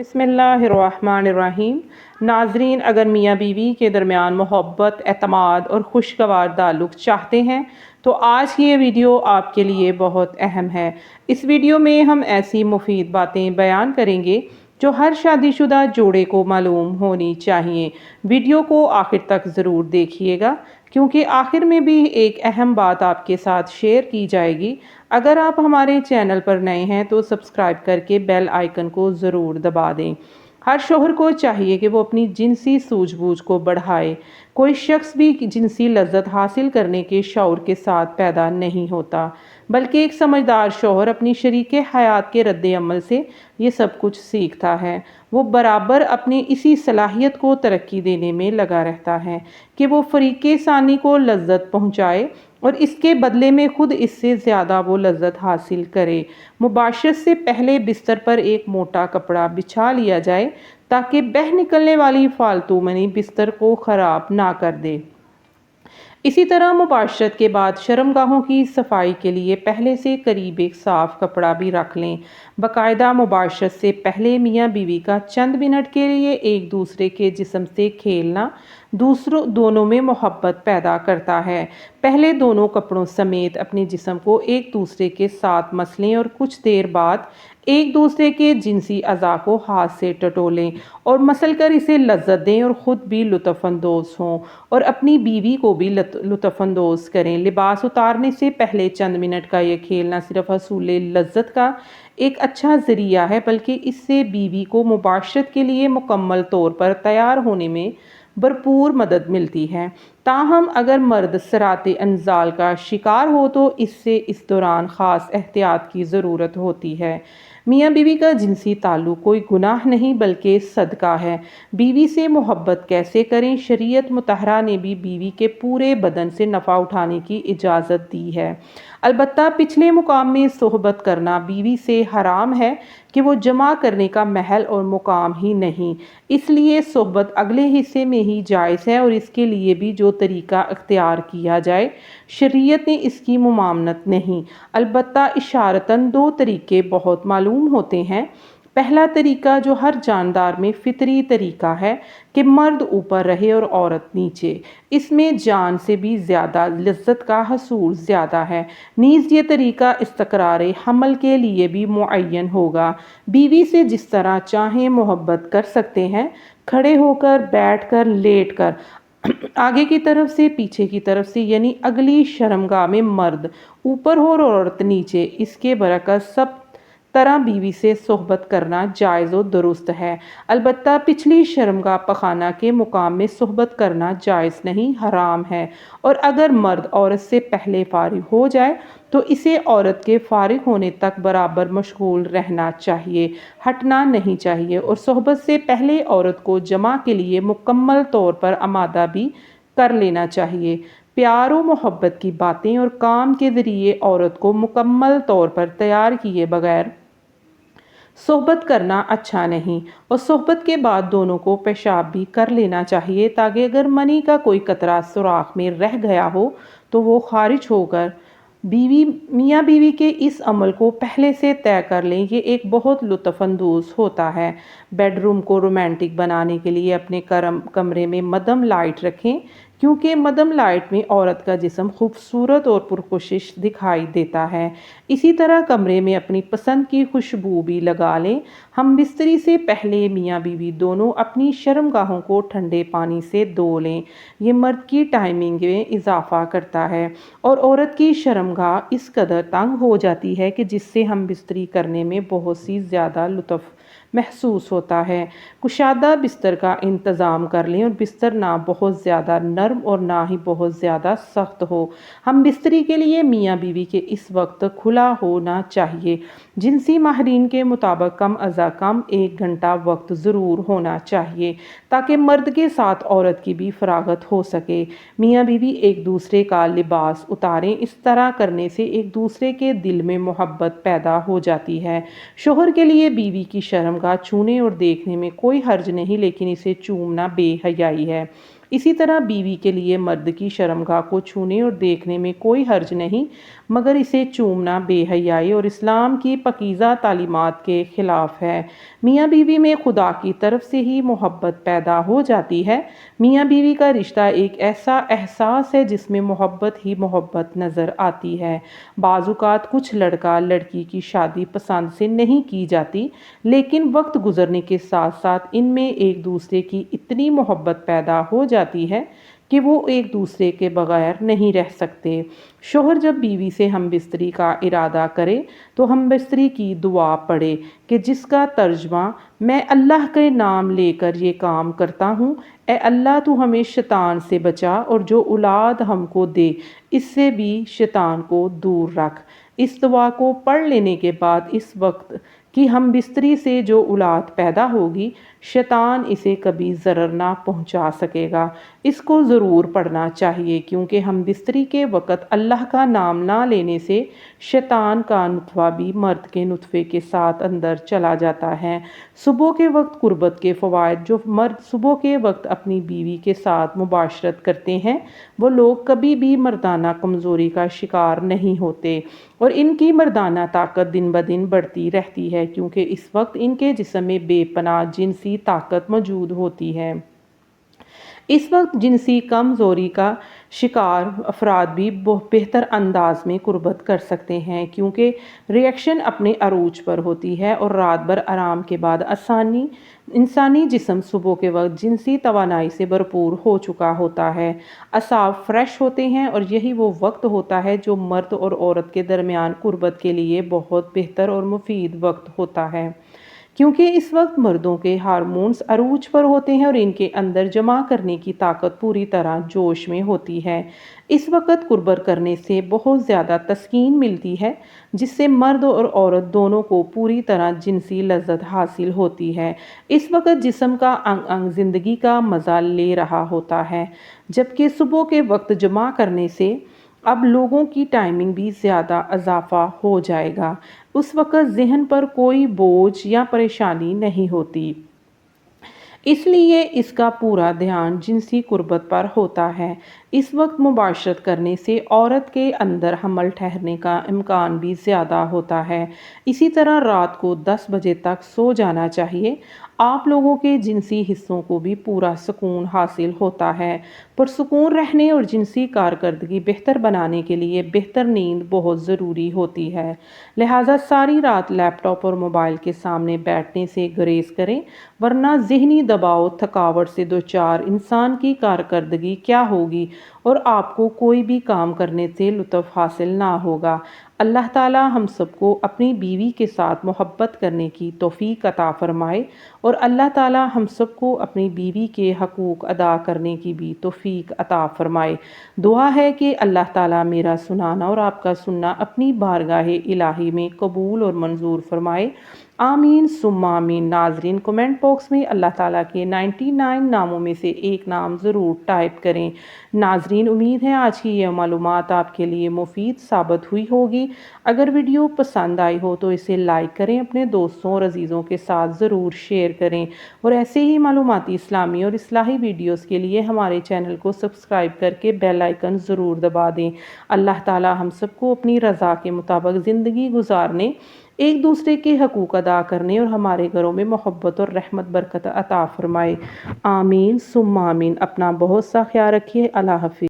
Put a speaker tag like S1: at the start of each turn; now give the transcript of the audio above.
S1: بسم اللہ الرحمن الرحیم۔ ناظرین، اگر میاں بیوی کے درمیان محبت، اعتماد اور خوشگوار تعلق چاہتے ہیں تو آج کی یہ ویڈیو آپ کے لیے بہت اہم ہے۔ اس ویڈیو میں ہم ایسی مفید باتیں بیان کریں گے جو ہر شادی شدہ جوڑے کو معلوم ہونی چاہیے۔ ویڈیو کو آخر تک ضرور دیکھیے گا کیونکہ آخر میں بھی ایک اہم بات آپ کے ساتھ شیئر کی جائے گی۔ اگر آپ ہمارے چینل پر نئے ہیں تو سبسکرائب کر کے بیل آئیکن کو ضرور دبا دیں۔ ہر شوہر کو چاہیے کہ وہ اپنی جنسی سوجھ بوجھ کو بڑھائے۔ کوئی شخص بھی جنسی لذت حاصل کرنے کے شعور کے ساتھ پیدا نہیں ہوتا، بلکہ ایک سمجھدار شوہر اپنی شریک حیات کے رد عمل سے یہ سب کچھ سیکھتا ہے۔ وہ برابر اپنی اسی صلاحیت کو ترقی دینے میں لگا رہتا ہے کہ وہ فریق ثانی کو لذت پہنچائے اور اس کے بدلے میں خود اس سے زیادہ وہ لذت حاصل کرے۔ مباشرت سے پہلے بستر پر ایک موٹا کپڑا بچھا لیا جائے تاکہ بہہ نکلنے والی فالتو منی بستر کو خراب نہ کر دے۔ اسی طرح مباشرت کے بعد شرمگاہوں کی صفائی کے لیے پہلے سے قریب ایک صاف کپڑا بھی رکھ لیں۔ باقاعدہ مباشرت سے پہلے میاں بیوی کا چند منٹ کے لیے ایک دوسرے کے جسم سے کھیلنا دونوں میں محبت پیدا کرتا ہے۔ پہلے دونوں کپڑوں سمیت اپنے جسم کو ایک دوسرے کے ساتھ مسلیں اور کچھ دیر بعد ایک دوسرے کے جنسی اعضاء کو ہاتھ سے ٹٹولیں اور مسل کر اسے لذت دیں اور خود بھی لطف اندوز ہوں اور اپنی بیوی کو بھی لطف اندوز کریں۔ لباس اتارنے سے پہلے چند منٹ کا یہ کھیل نہ صرف حصول لذت کا ایک اچھا ذریعہ ہے بلکہ اس سے بیوی کو مباشرت کے لیے مکمل طور پر تیار ہونے میں بھرپور مدد ملتی ہے۔ تاہم اگر مرد صراط انزال کا شکار ہو تو اس دوران خاص احتیاط کی ضرورت ہوتی ہے۔ میاں بیوی کا جنسی تعلق کوئی گناہ نہیں بلکہ صدقہ ہے۔ بیوی سے محبت کیسے کریں؟ شریعت مطہرہ نے بھی بیوی کے پورے بدن سے نفع اٹھانے کی اجازت دی ہے، البتہ پچھلے مقام میں صحبت کرنا بیوی سے حرام ہے کہ وہ جمع کرنے کا محل اور مقام ہی نہیں، اس لیے صحبت اگلے حصے میں ہی جائز ہے اور اس کے لیے بھی جو طریقہ اختیار کیا جائے شریعت نے اس کی ممانعت نہیں، البتہ اشارتاً دو طریقے بہت معلوم ہوتے ہیں۔ پہلا طریقہ جو ہر جاندار میں فطری طریقہ ہے کہ مرد اوپر رہے اور عورت نیچے، اس میں جان سے بھی زیادہ لذت کا حصول زیادہ ہے۔ نیز یہ طریقہ استقرار حمل کے لیے بھی معین ہوگا۔ بیوی سے جس طرح چاہیں محبت کر سکتے ہیں، کھڑے ہو کر، بیٹھ کر، لیٹ کر، آگے کی طرف سے، پیچھے کی طرف سے، یعنی اگلی شرمگاہ میں مرد اوپر ہو اور عورت نیچے، اس کے برعکس سب طرح بیوی سے صحبت کرنا جائز و درست ہے، البتہ پچھلی شرمگاہ پخانہ کے مقام میں صحبت کرنا جائز نہیں، حرام ہے، اور اگر مرد عورت سے پہلے فارغ ہو جائے تو اسے عورت کے فارغ ہونے تک برابر مشغول رہنا چاہیے، ہٹنا نہیں چاہیے، اور صحبت سے پہلے عورت کو جمع کے لیے مکمل طور پر آمادہ بھی کر لینا چاہیے۔ پیار و محبت کی باتیں اور کام کے ذریعے عورت کو مکمل طور پر تیار کیے بغیر صحبت کرنا اچھا نہیں، اور صحبت کے بعد دونوں کو پیشاب بھی کر لینا چاہیے تاکہ اگر منی کا کوئی قطرہ سوراخ میں رہ گیا ہو تو وہ خارج ہو کر میاں بیوی کے اس عمل کو پہلے سے طے کر لیں۔ یہ ایک بہت لطف اندوز ہوتا ہے۔ بیڈ روم کو رومانٹک بنانے کے لیے اپنے کمرے میں مدھم لائٹ رکھیں کیونکہ مدھم لائٹ میں عورت کا جسم خوبصورت اور پرکشش دکھائی دیتا ہے۔ اسی طرح کمرے میں اپنی پسند کی خوشبو بھی لگا لیں۔ ہم بستری سے پہلے میاں بیوی دونوں اپنی شرمگاہوں کو ٹھنڈے پانی سے دھو لیں۔ یہ مرد کی ٹائمنگ میں اضافہ کرتا ہے اور عورت کی شرمگاہ اس قدر تنگ ہو جاتی ہے کہ جس سے ہم بستری کرنے میں بہت سی زیادہ لطف محسوس ہوتا ہے۔ کشادہ بستر کا انتظام کر لیں اور بستر نہ بہت زیادہ نرم اور نہ ہی بہت زیادہ سخت ہو۔ ہم بستری کے لیے میاں بیوی کے اس وقت کھلا ہونا چاہیے۔ جنسی ماہرین کے مطابق کم از کم 1 گھنٹہ وقت ضرور ہونا چاہیے تاکہ مرد کے ساتھ عورت کی بھی فراغت ہو سکے۔ میاں بیوی ایک دوسرے کا لباس اتاریں، اس طرح کرنے سے ایک دوسرے کے دل میں محبت پیدا ہو جاتی ہے۔ شوہر کے لیے بیوی کی شرمگاہ چھونے اور دیکھنے میں کوئی حرج نہیں، لیکن اسے چومنا بے حیائی ہے۔ اسی طرح بیوی کے لیے مرد کی شرمگاہ کو چھونے اور دیکھنے میں کوئی حرج نہیں، مگر اسے چومنا بے حیائی اور اسلام کی پاکیزہ تعلیمات کے خلاف ہے۔ میاں بیوی میں خدا کی طرف سے ہی محبت پیدا ہو جاتی ہے۔ میاں بیوی کا رشتہ ایک ایسا احساس ہے جس میں محبت ہی محبت نظر آتی ہے۔ بعض اوقات کچھ لڑکا لڑکی کی شادی پسند سے نہیں کی جاتی، لیکن وقت گزرنے کے ساتھ ساتھ ان میں ایک دوسرے کی اتنی محبت پیدا ہو جاتی ہے کہ وہ ایک دوسرے کے بغیر نہیں رہ سکتے۔ شوہر جب بیوی سے ہم بستری کا ارادہ کرے تو ہم بستری کی دعا پڑھے کہ جس کا ترجمہ میں اللہ کے نام لے کر یہ کام کرتا ہوں، اے اللہ تو ہمیں شیطان سے بچا اور جو اولاد ہم کو دے اس سے بھی شیطان کو دور رکھ۔ اس دعا کو پڑھ لینے کے بعد اس وقت کہ ہم بستری سے جو اولاد پیدا ہوگی شیطان اسے کبھی ضرر نہ پہنچا سکے گا۔ اس کو ضرور پڑھنا چاہیے کیونکہ ہم بستری کے وقت اللہ کا نام نہ لینے سے شیطان کا نطفہ بھی مرد کے نطفے کے ساتھ اندر چلا جاتا ہے۔ صبح کے وقت قربت کے فوائد۔ جو مرد صبح کے وقت اپنی بیوی کے ساتھ مباشرت کرتے ہیں وہ لوگ کبھی بھی مردانہ کمزوری کا شکار نہیں ہوتے اور ان کی مردانہ طاقت دن بدن بڑھتی رہتی ہے کیونکہ اس وقت ان کے جسم میں بے پناہ جنسی طاقت موجود ہوتی ہے۔ اس وقت جنسی کمزوری کا شکار افراد بھی بہتر انداز میں قربت کر سکتے ہیں کیونکہ ریئیکشن اپنے عروج پر ہوتی ہے اور رات بھر آرام کے بعد انسانی جسم صبح کے وقت جنسی توانائی سے بھرپور ہو چکا ہوتا ہے، اعصاب فریش ہوتے ہیں اور یہی وہ وقت ہوتا ہے جو مرد اور عورت کے درمیان قربت کے لیے بہت بہتر اور مفید وقت ہوتا ہے کیونکہ اس وقت مردوں کے ہارمونز عروج پر ہوتے ہیں اور ان کے اندر جمع کرنے کی طاقت پوری طرح جوش میں ہوتی ہے۔ اس وقت قربت کرنے سے بہت زیادہ تسکین ملتی ہے جس سے مرد اور عورت دونوں کو پوری طرح جنسی لذت حاصل ہوتی ہے۔ اس وقت جسم کا انگ انگ زندگی کا مزہ لے رہا ہوتا ہے، جبکہ صبح کے وقت جمع کرنے سے اب لوگوں کی ٹائمنگ بھی زیادہ اضافہ ہو جائے گا۔ اس وقت ذہن پر کوئی بوجھ یا پریشانی نہیں ہوتی، اس لیے اس کا پورا دھیان جنسی قربت پر ہوتا ہے۔ اس وقت مباشرت کرنے سے عورت کے اندر حمل ٹھہرنے کا امکان بھی زیادہ ہوتا ہے۔ اسی طرح رات کو 10 بجے تک سو جانا چاہیے۔ آپ لوگوں کے جنسی حصوں کو بھی پورا سکون حاصل ہوتا ہے۔ پرسکون رہنے اور جنسی کارکردگی بہتر بنانے کے لیے بہتر نیند بہت ضروری ہوتی ہے، لہٰذا ساری رات لیپ ٹاپ اور موبائل کے سامنے بیٹھنے سے گریز کریں، ورنہ ذہنی دباؤ تھکاوٹ سے دوچار انسان کی کارکردگی کیا ہوگی اور آپ کو کوئی بھی کام کرنے سے لطف حاصل نہ ہوگا۔ اللہ تعالی ہم سب کو اپنی بیوی کے ساتھ محبت کرنے کی توفیق عطا فرمائے اور اللہ تعالی ہم سب کو اپنی بیوی کے حقوق ادا کرنے کی بھی توفیق عطا فرمائے۔ دعا ہے کہ اللہ تعالی میرا سنانا اور آپ کا سننا اپنی بارگاہ الہی میں قبول اور منظور فرمائے۔ آمین ثم آمین۔ ناظرین کمنٹ باکس میں اللہ تعالیٰ کے 99 ناموں میں سے ایک نام ضرور ٹائپ کریں۔ ناظرین امید ہے آج کی یہ معلومات آپ کے لیے مفید ثابت ہوئی ہوگی۔ اگر ویڈیو پسند آئی ہو تو اسے لائک کریں، اپنے دوستوں اور عزیزوں کے ساتھ ضرور شیئر کریں اور ایسے ہی معلوماتی اسلامی اور اصلاحی ویڈیوز کے لیے ہمارے چینل کو سبسکرائب کر کے بیل آئیکن ضرور دبا دیں۔ اللہ تعالیٰ ہم سب کو اپنی رضا کے مطابق زندگی گزارنے، ایک دوسرے کے حقوق ادا کرنے اور ہمارے گھروں میں محبت اور رحمت برکت عطا فرمائے۔ آمین ثم آمین۔ اپنا بہت سا خیال رکھیے۔ اللہ حافظ۔